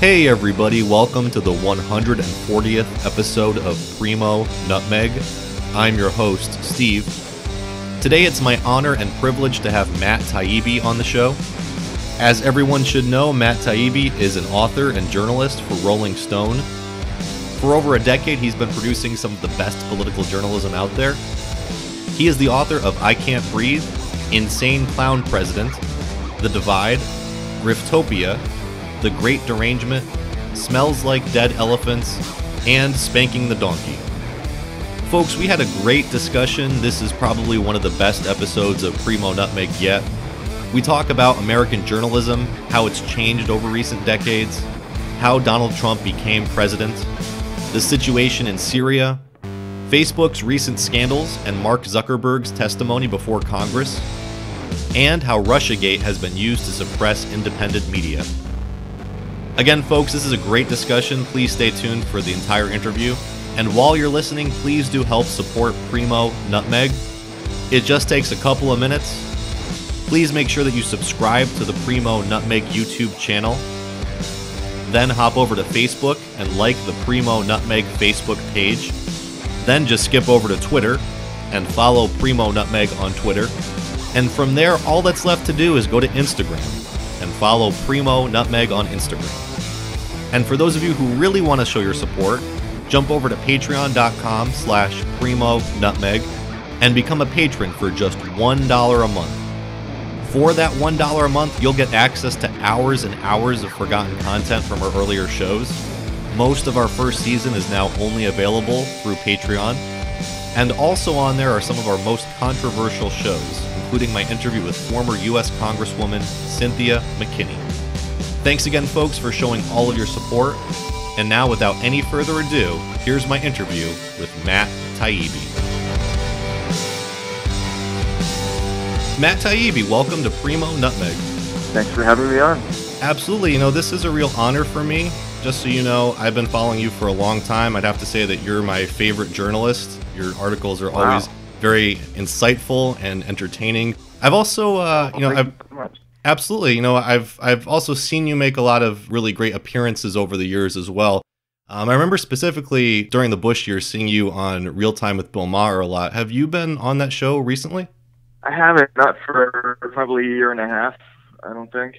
Hey everybody, welcome to the 140th episode of Primo NUTMEG. I'm your host, Steve. Today it's my honor and privilege to have Matt Taibbi on the show. As everyone should know, Matt Taibbi is an author and journalist for Rolling Stone. For over a decade, he's been producing some of the best political journalism out there. He is the author of I Can't Breathe, Insane Clown President, The Divide, Griftopia, The Great Derangement, Smells Like Dead Elephants, and Spanking the Donkey. Folks, we had a great discussion. This is probably one of the best episodes of Primo NUTMEG yet. We talk about American journalism, how it's changed over recent decades, how Donald Trump became president, the situation in Syria, Facebook's recent scandals and Mark Zuckerberg's testimony before Congress, and how Russiagate has been used to suppress independent media. Again, folks, this is a great discussion. Please stay tuned for the entire interview. And while you're listening, please do help support Primo NUTMEG. It just takes a couple of minutes. Please make sure that you subscribe to the Primo NUTMEG YouTube channel. Then hop over to Facebook and like the Primo NUTMEG Facebook page. Then just skip over to Twitter and follow Primo NUTMEG on Twitter. And from there, all that's left to do is go to Instagram and follow Primo NUTMEG on Instagram. And for those of you who really want to show your support, jump over to patreon.com/Primo NUTMEG and become a patron for just $1 a month. For that $1 a month, you'll get access to hours and hours of forgotten content from our earlier shows. Most of our first season is now only available through Patreon. And also on there are some of our most controversial shows, including my interview with former U.S. Congresswoman Cynthia McKinney. Thanks again, folks, for showing all of your support. And now, without any further ado, here's my interview with Matt Taibbi. Matt Taibbi, welcome to Primo NUTMEG. Thanks for having me on. Absolutely. This is a real honor for me. Just so you know, I've been following you for a long time. I'd have to say that you're my favorite journalist. Your articles are always very insightful and entertaining. I've also, absolutely, I've also seen you make a lot of really great appearances over the years as well. I remember specifically during the Bush years seeing you on Real Time with Bill Maher a lot. Have you been on that show recently? I haven't, not for probably a year and a half, I don't think.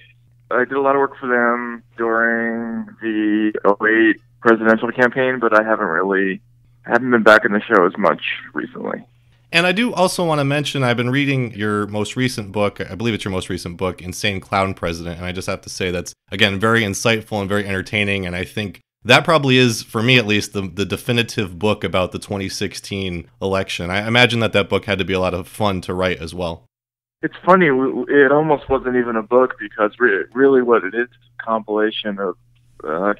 I did a lot of work for them during the 2008 presidential campaign, but I haven't been back in the show as much recently. And I do also want to mention, I've been reading your most recent book, I believe it's your most recent book, Insane Clown President, and I just have to say that's, again, very insightful and very entertaining, and I think that probably is, for me at least, the definitive book about the 2016 election. I imagine that book had to be a lot of fun to write as well. It's funny, it almost wasn't even a book because really what it is a compilation of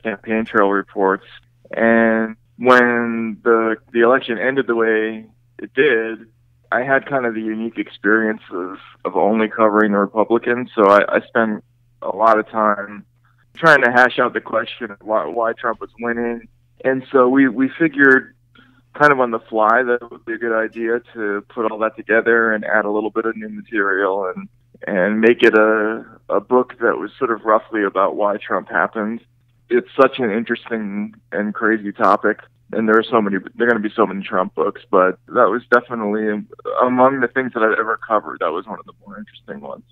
campaign trail reports. And when the election ended the way it did, I had kind of the unique experience of only covering the Republicans. So I spent a lot of time trying to hash out the question of why Trump was winning. And so we figured kind of on the fly that it would be a good idea to put all that together and add a little bit of new material and make it a book that was sort of roughly about why Trump happened. It's such an interesting and crazy topic, and there are going to be so many Trump books, but that was definitely among the things that I've ever covered. That was one of the more interesting ones.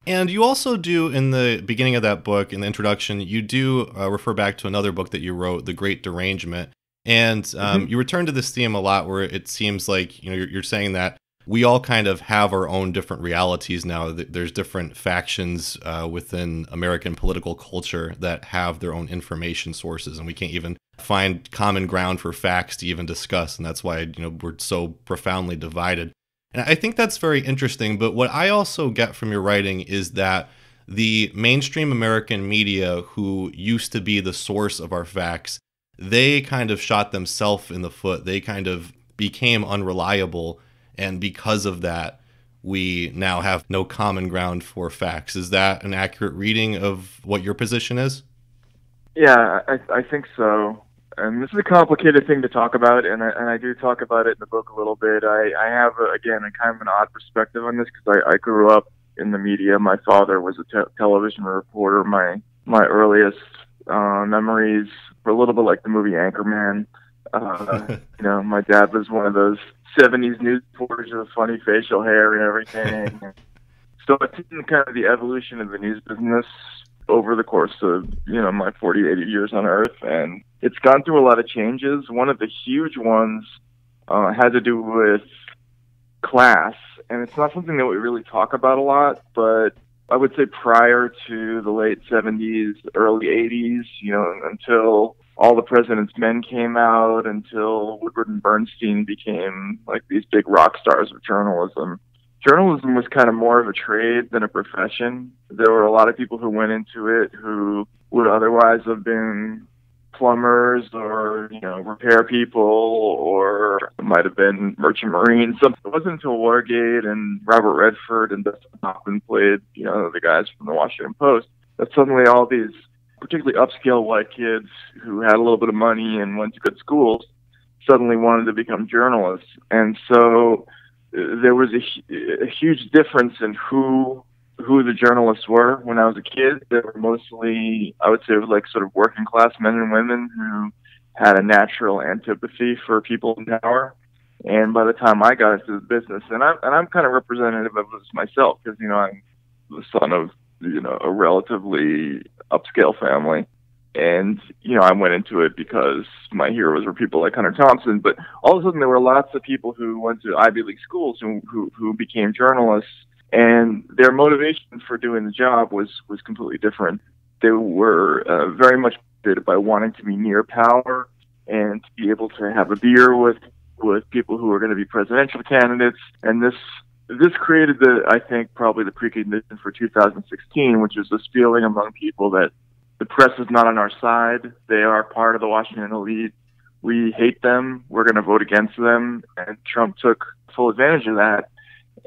And you also do, in the beginning of that book, in the introduction, you do refer back to another book that you wrote, The Great Derangement. And you return to this theme a lot where it seems like, you're saying that we all kind of have our own different realities now. There's different factions within American political culture that have their own information sources, and we can't even find common ground for facts to even discuss. And that's why, we're so profoundly divided. And I think that's very interesting. But what I also get from your writing is that the mainstream American media, who used to be the source of our facts, they kind of shot themselves in the foot. They kind of became unreliable. And because of that, we now have no common ground for facts. Is that an accurate reading of what your position is? Yeah, I think so. And this is a complicated thing to talk about, and I do talk about it in the book a little bit. I have, again, a kind of an odd perspective on this because I grew up in the media. My father was a television reporter. My earliest memories were a little bit like the movie Anchorman. My dad was one of those 70s news reporters with funny facial hair and everything. So it's seen kind of the evolution of the news business over the course of, my 40, 80 years on Earth. And it's gone through a lot of changes. One of the huge ones had to do with class. And it's not something that we really talk about a lot, but I would say prior to the late 70s, early 80s, until All the President's Men came out, until Woodward and Bernstein became like these big rock stars of journalism. Journalism was kind of more of a trade than a profession. There were a lot of people who went into it who would otherwise have been plumbers or, repair people, or it might have been merchant marines. So it wasn't until Watergate and Robert Redford and Dustin Hoffman played, the guys from the Washington Post, that suddenly all these particularly upscale white kids who had a little bit of money and went to good schools suddenly wanted to become journalists. And so there was a huge difference in who the journalists were. When I was a kid, they were mostly, I would say, like sort of working class men and women who had a natural antipathy for people in power. And by the time I got into the business, and I'm kind of representative of this myself, because I'm the son of a relatively upscale family, and I went into it because my heroes were people like Hunter Thompson. But all of a sudden, there were lots of people who went to Ivy League schools who became journalists. And their motivation for doing the job was completely different. They were very much motivated by wanting to be near power and to be able to have a beer with people who were going to be presidential candidates. And this created I think, probably the precondition for 2016, which is this feeling among people that the press is not on our side. They are part of the Washington elite. We hate them. We're going to vote against them. And Trump took full advantage of that.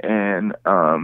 And I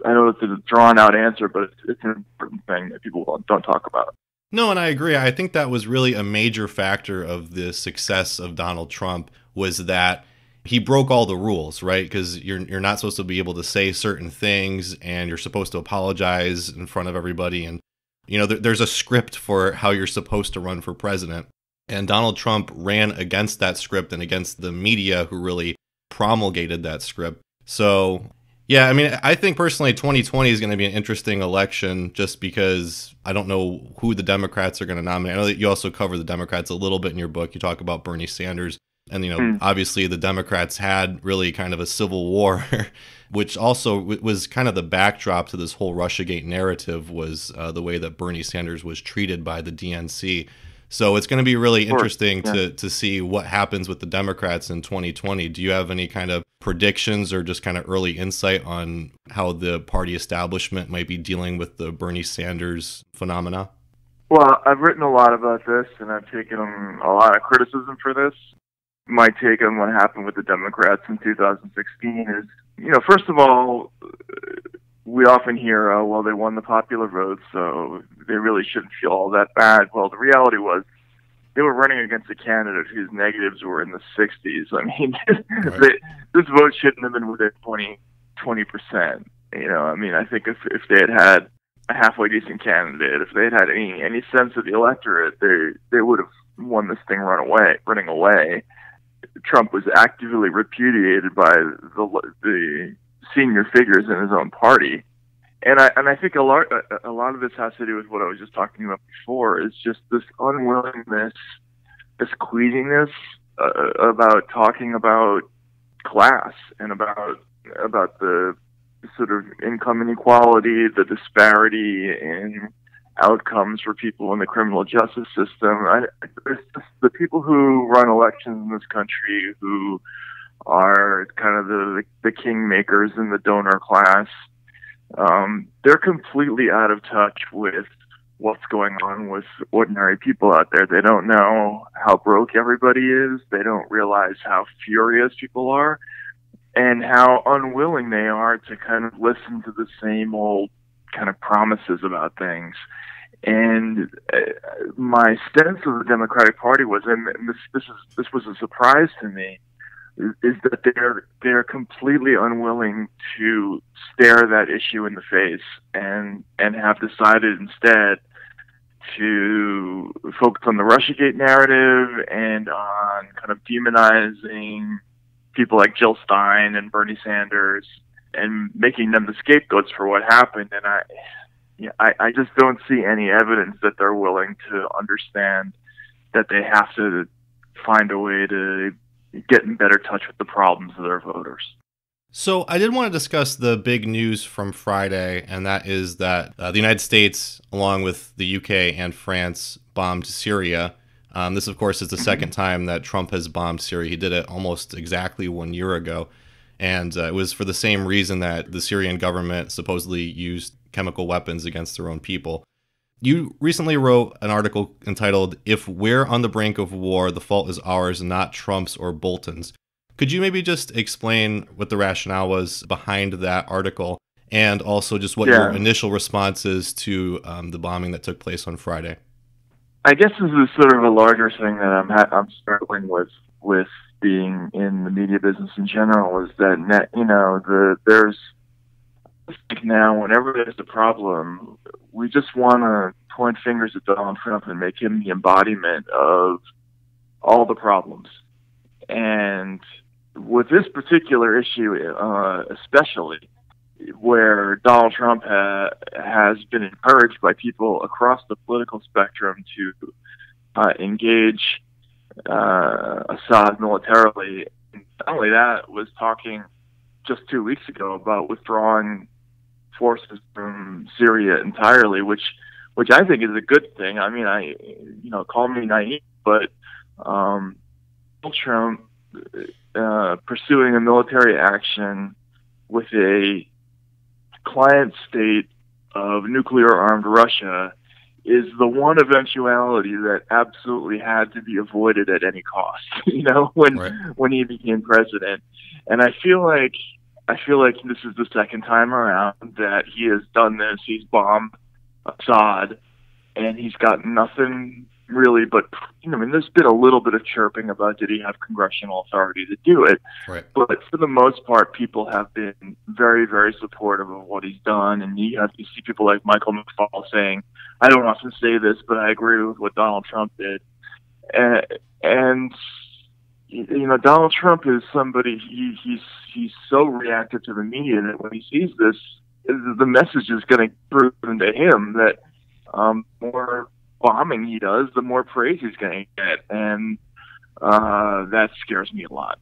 know it's a drawn out answer, but it's an important thing that people don't talk about. No, and I agree. I think that was really a major factor of the success of Donald Trump, was that he broke all the rules, right? Because you're not supposed to be able to say certain things, and you're supposed to apologize in front of everybody. And, there's a script for how you're supposed to run for president. And Donald Trump ran against that script and against the media who really promulgated that script. So, yeah, I mean, I think personally 2020 is going to be an interesting election just because I don't know who the Democrats are going to nominate. I know that you also cover the Democrats a little bit in your book. You talk about Bernie Sanders. And, obviously the Democrats had really kind of a civil war, which also was kind of the backdrop to this whole Russiagate narrative, was the way that Bernie Sanders was treated by the DNC. So it's going to be really interesting to see what happens with the Democrats in 2020. Do you have any kind of predictions or just kind of early insight on how the party establishment might be dealing with the Bernie Sanders phenomena? Well, I've written a lot about this, and I've taken a lot of criticism for this. My take on what happened with the Democrats in 2016 is, first of all, we often hear, oh, well, they won the popular vote, so they really shouldn't feel all that bad. Well, the reality was they were running against a candidate whose negatives were in the 60s. I mean, this vote shouldn't have been within 20%. I think if they had a halfway decent candidate, if they had any sense of the electorate, they would have won this thing running away. Trump was actively repudiated by the senior figures in his own party, and I think a lot of this has to do with what I was just talking about before. Is just this unwillingness, this queasiness about talking about class and about the sort of income inequality, the disparity in outcomes for people in the criminal justice system. The people who run elections in this country, who are kind of the kingmakers in the donor class, they're completely out of touch with what's going on with ordinary people out there. They don't know how broke everybody is. They don't realize how furious people are and how unwilling they are to kind of listen to the same old kind of promises about things. And my sense of the Democratic Party was, and this was a surprise to me, is that they're completely unwilling to stare that issue in the face and have decided instead to focus on the Russiagate narrative and on kind of demonizing people like Jill Stein and Bernie Sanders and making them the scapegoats for what happened. And I just don't see any evidence that they're willing to understand that they have to find a way to get in better touch with the problems of their voters. So I did want to discuss the big news from Friday, and that is that the United States, along with the UK and France, bombed Syria. This, of course, is the second time that Trump has bombed Syria. He did it almost exactly 1 year ago, and it was for the same reason that the Syrian government supposedly used chemical weapons against their own people. You recently wrote an article entitled, "If We're on the Brink of War, the Fault is Ours, Not Trump's or Bolton's." Could you maybe just explain what the rationale was behind that article, and also just what your initial response is to the bombing that took place on Friday? I guess this is sort of a larger thing that I'm struggling with being in the media business in general, is that, you know, there's now, whenever there's a problem, we just want to point fingers at Donald Trump and make him the embodiment of all the problems. And with this particular issue, especially, where Donald Trump has been encouraged by people across the political spectrum to engage Assad militarily. Not only that, was talking just 2 weeks ago about withdrawing forces from Syria entirely, which I think is a good thing. I mean, call me naive, but Donald Trump pursuing a military action with a client state of nuclear-armed Russia is the one eventuality that absolutely had to be avoided at any cost, when he became president. And I feel like this is the second time around that he has done this. He's bombed Assad, and he's got nothing really but, there's been a little bit of chirping about did he have congressional authority to do it. Right. But for the most part, people have been very, very supportive of what he's done. And you see people like Michael McFaul saying, I don't often say this, but I agree with what Donald Trump did. And Donald Trump is somebody, he's so reactive to the media that when he sees this, the message is going to prove to him that more bombing he does, the more praise he's going to get. And that scares me a lot.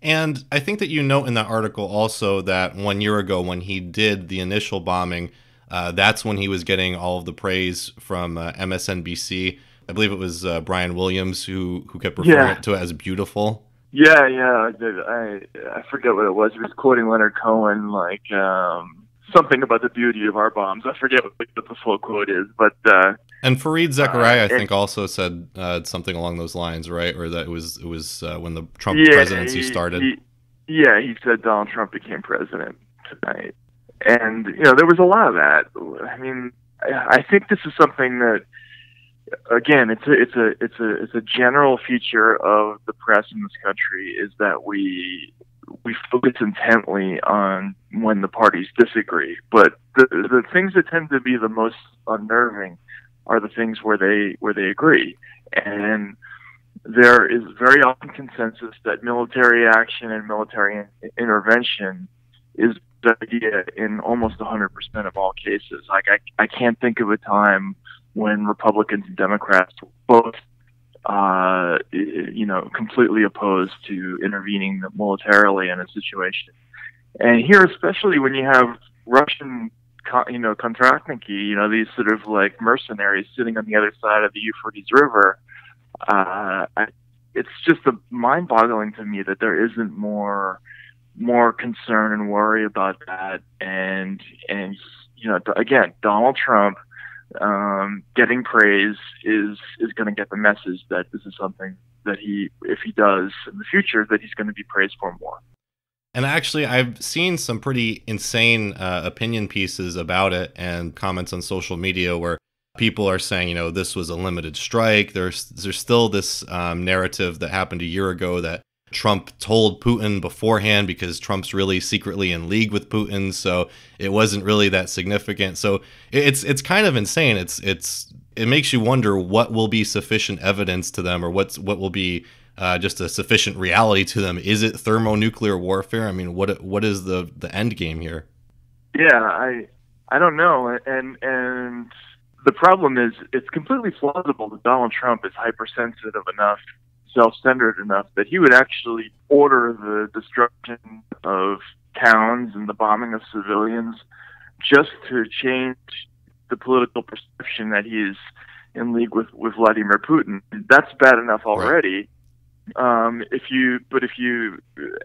And I think that you note in that article also that 1 year ago when he did the initial bombing, that's when he was getting all of the praise from MSNBC. I believe it was Brian Williams who kept referring to it as beautiful. Yeah, I forget what it was. He was quoting Leonard Cohen, like something about the beauty of our bombs. I forget what the full quote is, but and Fareed Zakaria, I think, also said something along those lines, right? Or that it was when the Trump presidency started. He said Donald Trump became president tonight, and there was a lot of that. I mean, I think this is something that, again, it's a general feature of the press in this country, is that we focus intently on when the parties disagree, but the things that tend to be the most unnerving are the things where they agree. And there is very often consensus that military action and military intervention is the idea in almost 100% of all cases. Like I can't think of a time when Republicans and Democrats were both completely opposed to intervening militarily in a situation. And here, especially when you have Russian, Kontrachniki, these sort of like mercenaries sitting on the other side of the Euphrates River, it's just mind-boggling to me that there isn't more concern and worry about that. And again, Donald Trump getting praise is going to get the message that this is something that if he does in the future, that he's going to be praised for more. And actually, I've seen some pretty insane opinion pieces about it and comments on social media where people are saying, this was a limited strike. There's still this narrative that happened a year ago that Trump told Putin beforehand because Trump's really secretly in league with Putin, so it wasn't really that significant. So it's kind of insane. It's it makes you wonder what will be sufficient evidence to them, or what will be just a sufficient reality to them. Is it thermonuclear warfare? I mean, what is the end game here? Yeah, I don't know, and the problem is it's completely plausible that Donald Trump is hypersensitive enough, self-centered enough that he would actually order the destruction of towns and the bombing of civilians just to change the political perception that he is in league with Vladimir Putin. That's bad enough already. Right. If you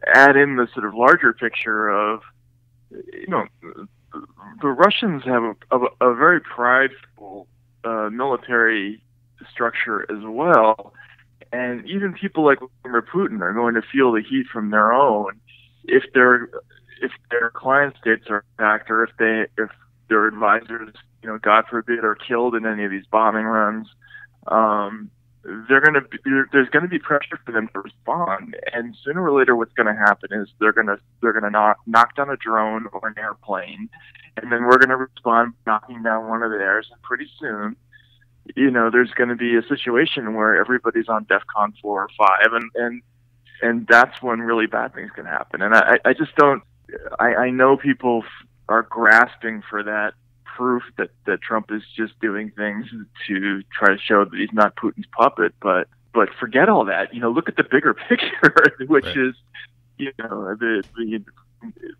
add in the sort of larger picture of, the Russians have a very prideful military structure as well, and even people like Vladimir Putin are going to feel the heat from their own if their client states are attacked, or if their advisors, God forbid, are killed in any of these bombing runs. There's going to be pressure for them to respond, and sooner or later, what's going to happen is they're going to knock down a drone or an airplane, and then we're going to respond knocking down one of theirs, and pretty soon, there's going to be a situation where everybody's on DEFCON 4 or 5, and that's when really bad things can happen. And I just don't. I know people are grasping for that proof that Trump is just doing things to try to show that he's not Putin's puppet, but forget all that. Look at the bigger picture, which right. is,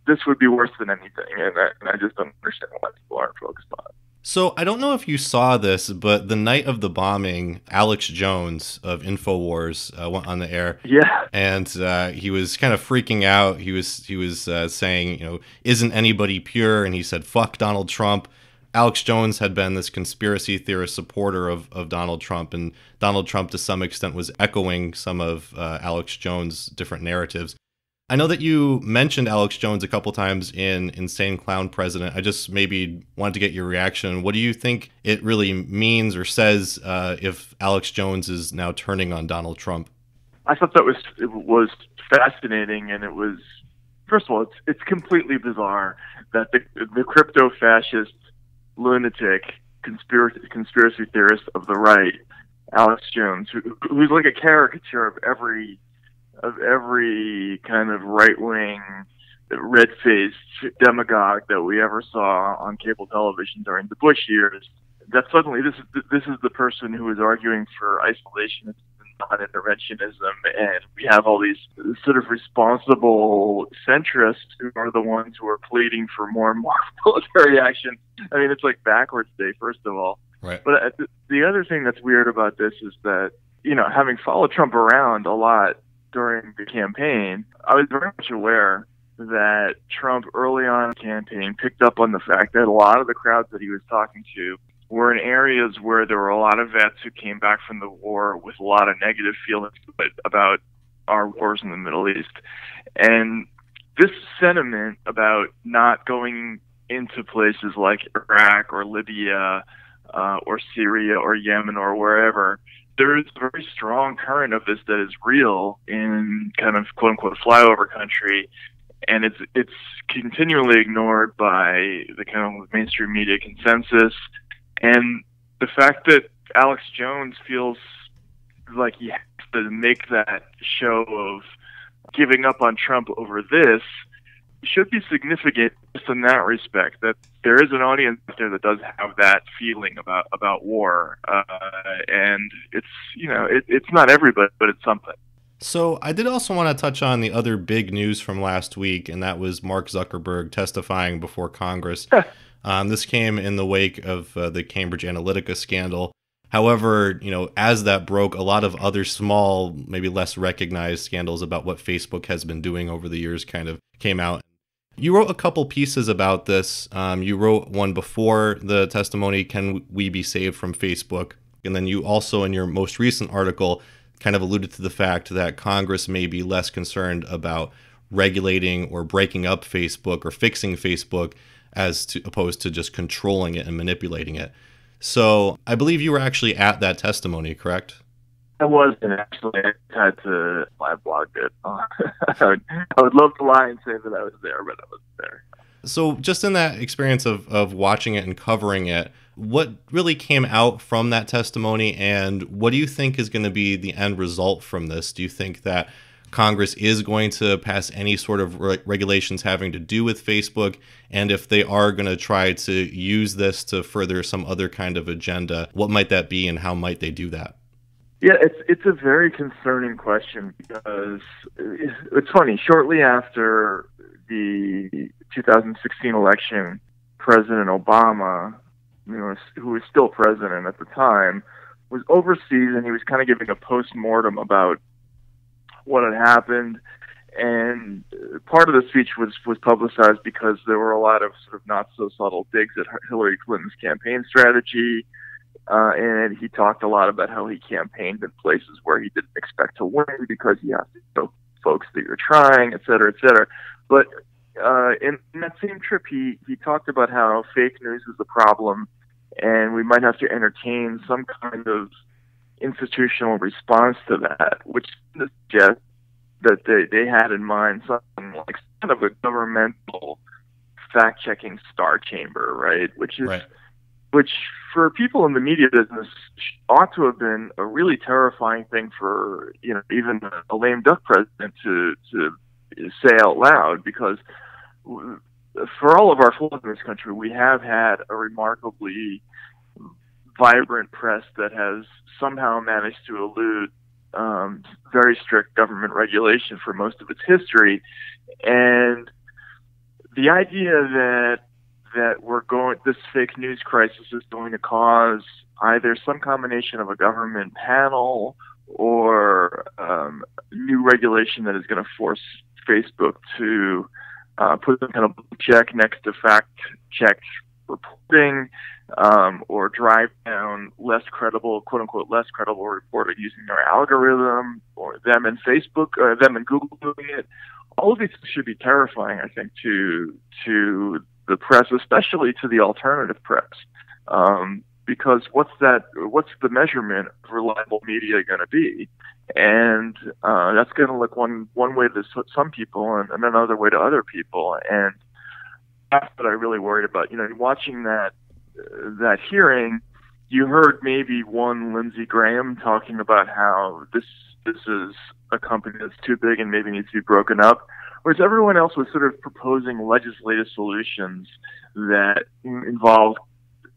this would be worse than anything, and I just don't understand why people aren't focused on it. So I don't know if you saw this, but the night of the bombing, Alex Jones of InfoWars went on the air. Yeah, and he was kind of freaking out. He was saying, isn't anybody pure? And he said, "Fuck Donald Trump." Alex Jones had been this conspiracy theorist supporter of Donald Trump, and Donald Trump to some extent was echoing some of Alex Jones' different narratives. I know that you mentioned Alex Jones a couple times in Insane Clown President. I just maybe wanted to get your reaction. What do you think it really means or says if Alex Jones is now turning on Donald Trump? I thought that was fascinating, and it was, first of all, it's completely bizarre that the crypto-fascist lunatic conspiracy theorist of the right, Alex Jones, who's like a caricature of every kind of right-wing, red-faced demagogue that we ever saw on cable television during the Bush years, that suddenly this is the person who is arguing for isolationism and non-interventionism, and we have all these sort of responsible centrists who are the ones who are pleading for more and more military action. I mean, it's like backwards day, first of all. Right. But the other thing that's weird about this is that, having followed Trump around a lot during the campaign, I was very much aware that Trump early on in the campaign picked up on the fact that a lot of the crowds that he was talking to were in areas where there were a lot of vets who came back from the war with a lot of negative feelings about our wars in the Middle East. And this sentiment about not going into places like Iraq or Libya or Syria or Yemen or wherever, there is a very strong current of this that is real in kind of quote unquote flyover country, and it's continually ignored by the kind of mainstream media consensus. And the fact that Alex Jones feels like he has to make that show of giving up on Trump over this should be significant just in that respect, that there is an audience out there that does have that feeling about war, and it's it's not everybody, but it's something. So I did also want to touch on the other big news from last week, and that was Mark Zuckerberg testifying before Congress. This came in the wake of the Cambridge Analytica scandal. However, as that broke, a lot of other small, maybe less recognized scandals about what Facebook has been doing over the years kind of came out. You wrote a couple pieces about this. You wrote one before the testimony, Can We Be Saved from Facebook? And then you also, in your most recent article, kind of alluded to the fact that Congress may be less concerned about regulating or breaking up Facebook or fixing Facebook opposed to just controlling it and manipulating it. So I believe you were actually at that testimony, correct? I wasn't actually. I had to live blog it. I would love to lie and say that I was there, but I wasn't there. So just in that experience of watching it and covering it, what really came out from that testimony, and what do you think is going to be the end result from this? Do you think that Congress is going to pass any sort of regulations having to do with Facebook? And if they are going to try to use this to further some other kind of agenda, what might that be and how might they do that? Yeah, it's a very concerning question because it's funny. Shortly after the 2016 election, President Obama, who was still president at the time, was overseas, and he was kind of giving a post-mortem about what had happened. And part of the speech was publicized because there were a lot of sort of not so subtle digs at Hillary Clinton's campaign strategy. And he talked a lot about how he campaigned in places where he didn't expect to win because he has to show folks that you're trying, et cetera, et cetera. But in that same trip, he talked about how fake news is a problem, and we might have to entertain some kind of institutional response to that, which suggests that they had in mind something like kind of a governmental fact-checking star chamber, right? Which for people in the media business ought to have been a really terrifying thing for even a lame duck president to say out loud, because for all of our flaws in this country, we have had a remarkably vibrant press that has somehow managed to elude very strict government regulation for most of its history. And the idea that this fake news crisis is going to cause either some combination of a government panel or new regulation that is going to force Facebook to put some kind of check next to fact-checked reporting, or drive down less credible, quote-unquote, less credible reporting using their algorithm, or them and Facebook, or them and Google doing it. All of these should be terrifying, I think, to the press, especially to the alternative press, because what's the measurement of reliable media going to be? And that's going to look one way to some people and another way to other people. And that's what I really worried about. Watching that hearing, you heard maybe one Lindsey Graham talking about how this is a company that's too big and maybe needs to be broken up, whereas everyone else was sort of proposing legislative solutions that involved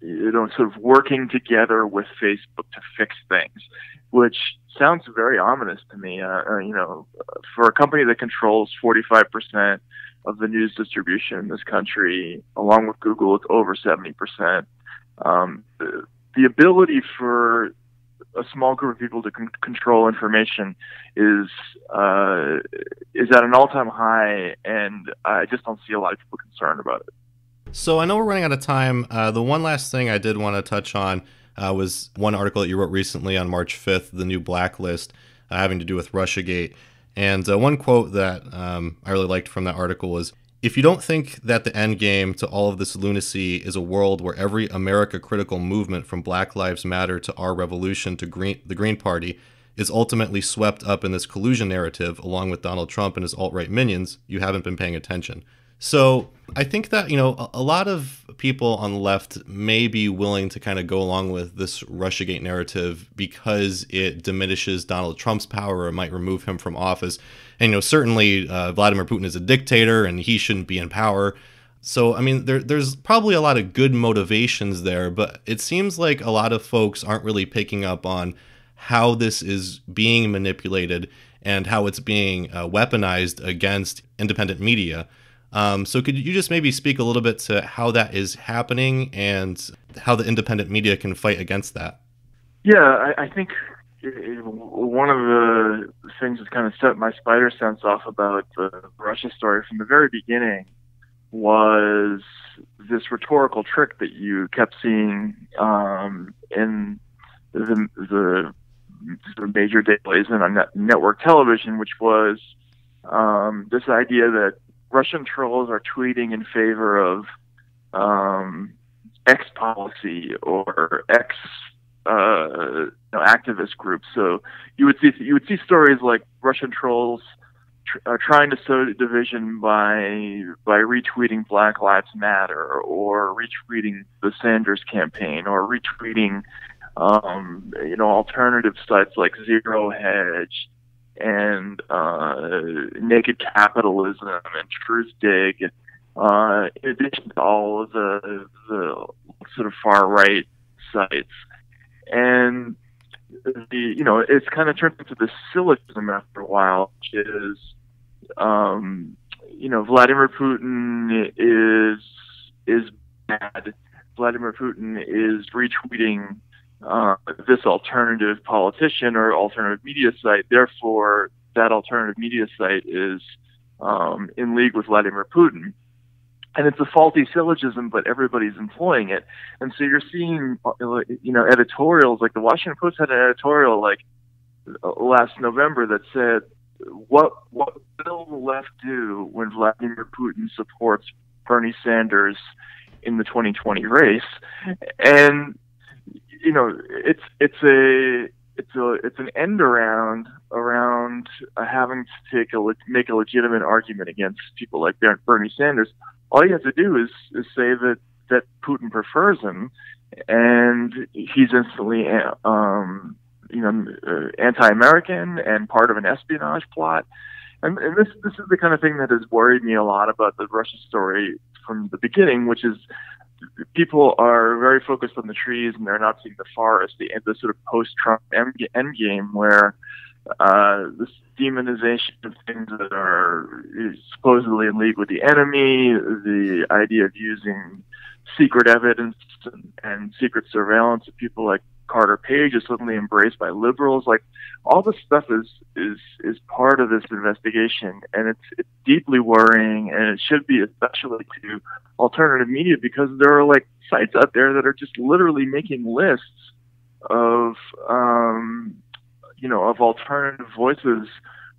sort of working together with Facebook to fix things, which sounds very ominous to me. For a company that controls 45% of the news distribution in this country, along with Google, it's over 70%. The ability for a small group of people to control information is at an all-time high, and I just don't see a lot of people concerned about it. So I know we're running out of time. The one last thing I did want to touch on was one article that you wrote recently on March 5th, the new blacklist, having to do with Russiagate. And one quote that I really liked from that article was, "If you don't think that the end game to all of this lunacy is a world where every America-critical movement from Black Lives Matter to our revolution to the Green Party is ultimately swept up in this collusion narrative along with Donald Trump and his alt-right minions, you haven't been paying attention." So I think that, a lot of people on the left may be willing to kind of go along with this Russiagate narrative because it diminishes Donald Trump's power or might remove him from office. And, certainly Vladimir Putin is a dictator and he shouldn't be in power. So, I mean, there's probably a lot of good motivations there, but it seems like a lot of folks aren't really picking up on how this is being manipulated and how it's being weaponized against independent media. So could you just maybe speak a little bit to how that is happening and how the independent media can fight against that? Yeah, I think one of the things that kind of set my spider sense off about the Russia story from the very beginning was this rhetorical trick that you kept seeing in the sort of major dailies and on network television, which was this idea that Russian trolls are tweeting in favor of X policy or X activist groups. So you would see stories like Russian trolls are trying to sow division by retweeting Black Lives Matter, or retweeting the Sanders campaign, or retweeting alternative sites like Zero Hedge and Naked Capitalism and Truthdig, in addition to all of the sort of far right sites. And it's kind of turned into this syllogism after a while, which is, Vladimir Putin is bad. Vladimir Putin is retweeting this alternative politician or alternative media site. Therefore, that alternative media site is in league with Vladimir Putin. And it's a faulty syllogism, but everybody's employing it. And so you're seeing, editorials, like the Washington Post had an editorial like last November that said, what will the left do when Vladimir Putin supports Bernie Sanders in the 2020 race? And, it's an end around having to make a legitimate argument against people like Bernie Sanders. All you have to do is say that Putin prefers him, and he's instantly anti-American and part of an espionage plot. And this is the kind of thing that has worried me a lot about the Russia story from the beginning, which is people are very focused on the trees and they're not seeing the forest, the sort of post-Trump endgame where this demonization of things that are supposedly in league with the enemy, the idea of using secret evidence and secret surveillance of people like Carter Page is suddenly embraced by liberals. Like, all this stuff is part of this investigation, and it's deeply worrying, and it should be, especially to alternative media, because there are like sites out there that are just literally making lists of of alternative voices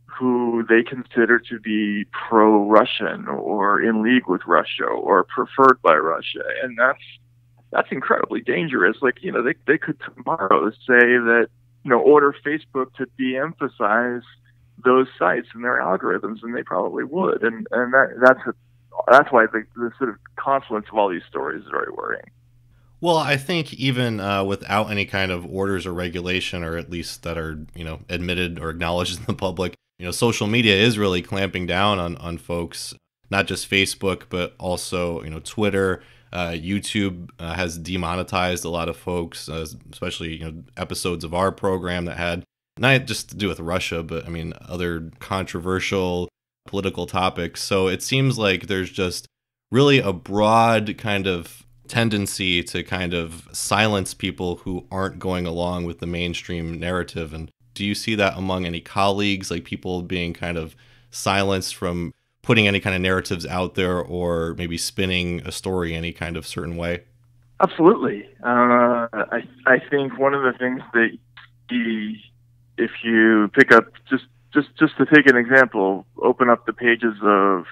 who they consider to be pro-Russian or in league with Russia or preferred by Russia, and that's incredibly dangerous. Like, they could tomorrow say that, order Facebook to de-emphasize those sites in their algorithms, and they probably would. And that's why the sort of confluence of all these stories is very worrying. Well, I think even without any kind of orders or regulation, or at least that are, admitted or acknowledged in the public, social media is really clamping down on folks, not just Facebook, but also, Twitter. YouTube has demonetized a lot of folks, especially, episodes of our program that had not just to do with Russia, but other controversial political topics. So it seems like there's just really a broad kind of tendency to kind of silence people who aren't going along with the mainstream narrative. And do you see that among any colleagues, like people being kind of silenced from putting any kind of narratives out there, or maybe spinning a story any kind of certain way? Absolutely. I think one of the things that if you pick up, just to take an example, open up the pages of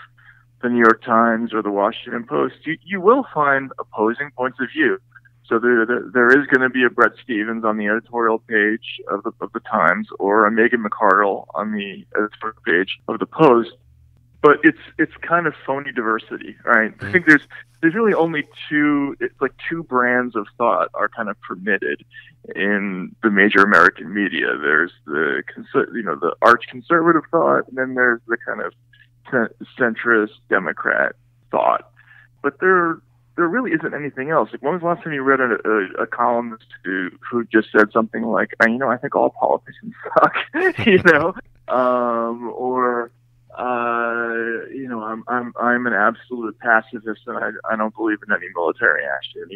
the New York Times or the Washington Post, you will find opposing points of view. So there is going to be a Bret Stephens on the editorial page of the Times, or a Megan McArdle on the editorial page of the Post. But it's kind of phony diversity, right? I think there's really only two brands of thought are kind of permitted in the major American media. There's the arch conservative thought, and then there's the kind of centrist Democrat thought. But there really isn't anything else. Like, when was the last time you read a columnist who just said something like, I think all politicians suck, or I'm an absolute pacifist, and I don't believe in any military action.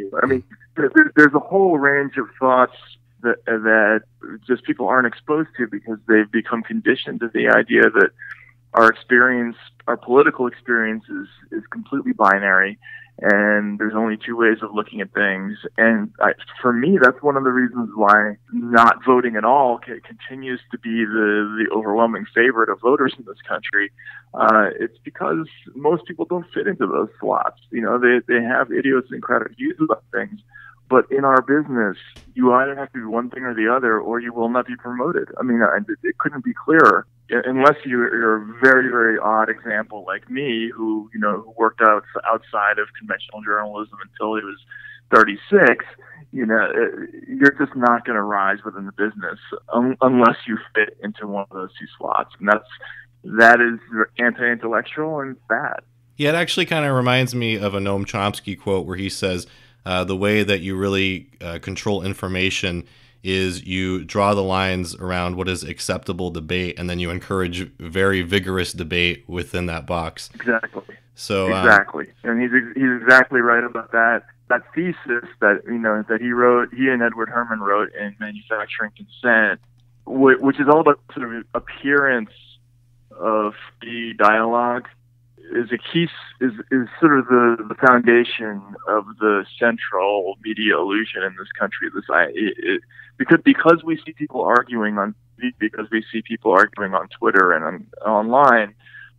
There's a whole range of thoughts that just people aren't exposed to because they've become conditioned to the idea that our political experience is completely binary, and there's only two ways of looking at things. And for me, that's one of the reasons why not voting at all continues to be the overwhelming favorite of voters in this country. It's because most people don't fit into those slots. They have idiosyncratic views about things, But in our business, you either have to do one thing or the other, or you will not be promoted. I mean, it couldn't be clearer. Unless you're a very, very odd example like me, who who worked outside of conventional journalism until he was 36. You're just not going to rise within the business unless you fit into one of those two slots, and that is anti-intellectual and bad. Yeah, it actually kind of reminds me of a Noam Chomsky quote where he says, the way that you really control information is you draw the lines around what is acceptable debate, and then you encourage very vigorous debate within that box. Exactly. So exactly, and he's exactly right about that. That thesis that that he and Edward Herman wrote in Manufacturing Consent, which is all about sort of appearance of free dialogue, is sort of the foundation of the central media illusion in this country. Because we see people arguing on TV, because we see people arguing on Twitter and online,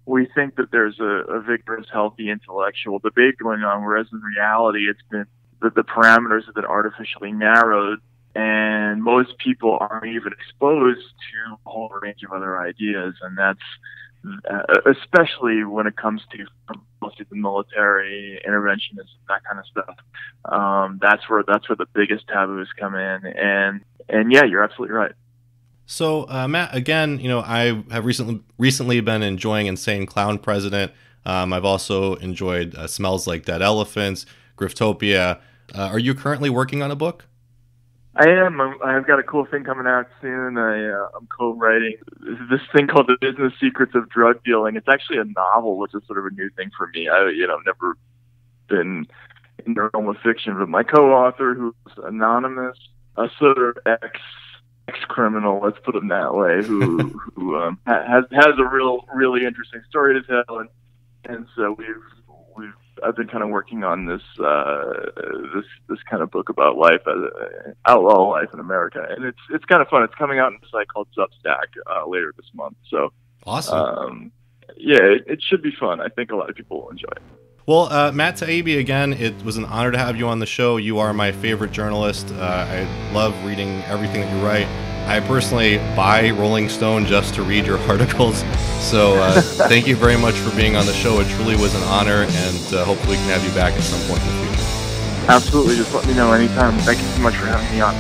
we think that there's a vigorous, healthy intellectual debate going on, whereas in reality, it's been that the parameters have been artificially narrowed, and most people aren't even exposed to a whole range of other ideas, and that's especially when it comes to mostly the military interventionism, that kind of stuff. That's where the biggest taboos come in, and yeah, you're absolutely right. So Matt, again, I have recently been enjoying Insane Clown President. I've also enjoyed Smells Like Dead Elephants, Griftopia. Are you currently working on a book? I am. I've got a cool thing coming out soon. I'm co-writing this thing called The Business Secrets of Drug Dealing. It's actually a novel, which is sort of a new thing for me. I've never been in the realm of fiction, but my co-author, who's anonymous, a sort of ex-criminal, let's put him that way, who has a really interesting story to tell, and so I've been kind of working on this kind of book about life, outlaw life in America, and it's kind of fun. It's coming out in a site called Substack later this month. So awesome. Yeah, it should be fun. I think a lot of people will enjoy it. Well, Matt Taibbi, again, it was an honor to have you on the show. You are my favorite journalist. I love reading everything that you write. I personally buy Rolling Stone just to read your articles. So thank you very much for being on the show. It truly was an honor, and hopefully we can have you back at some point in the future. Absolutely. Just let me know anytime. Thank you so much for having me on.